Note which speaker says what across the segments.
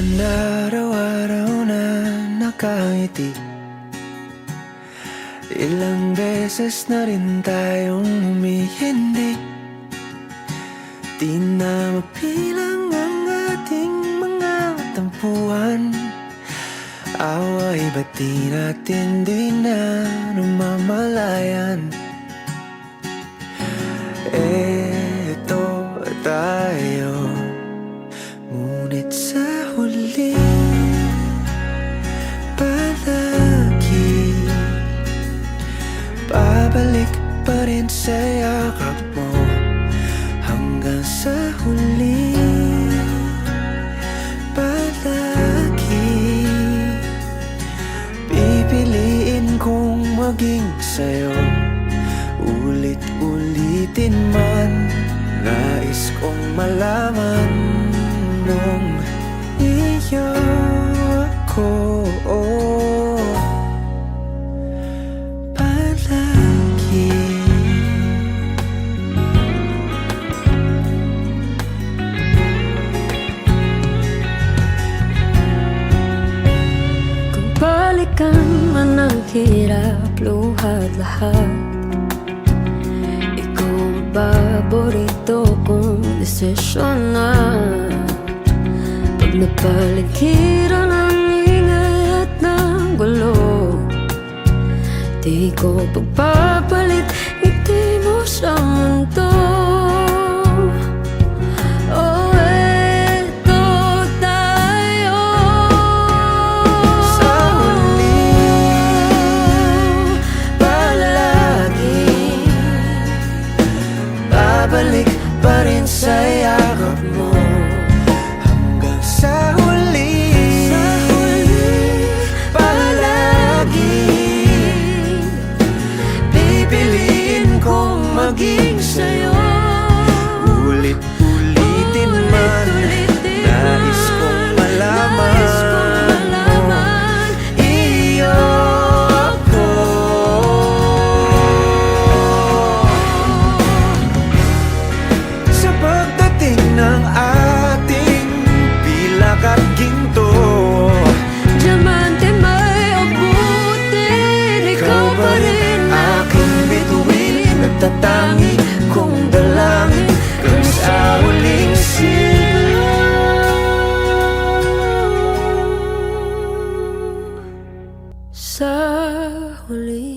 Speaker 1: naman araw-araw na nakangiti. Ilang beses na rin tayong humihindi. Di na mapilang ang ating mga tampuhan. Away ba't di natin di na namamalayan? Eto tayo, ngunit sa huli palagi babalik pa rin sa yakap mo. Hanggang sa huli palagi pipiliin kong maging sa'yo. Ulit-ulitin man, nais kong malaman nung iyo ako palagi.
Speaker 2: Kung balikan man ang hirap, luhat lahat, paborito kong desisyon na. Pag napaligiran ang ingay at ng gulo, di ko pagpapalit ngiti mo sa mundo. Oh, eto tayo
Speaker 1: sa huli palagi babalik pa rin sa yakap mo. Hanggang sa huli palagi pipiliin kong maging sa'yo. Ulit-ulitin man, nais kong malaman iyo ako. Sa pagdating ng ating pilak at ginto,
Speaker 2: diamante may abutin, ikaw pa rin
Speaker 1: aking bituin, nagtatangi kong dalangin kung sa huling
Speaker 2: sa huli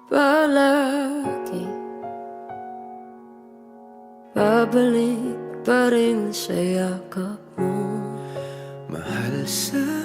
Speaker 2: palagi babalik pa rin sa yakap mo.
Speaker 1: mahal sa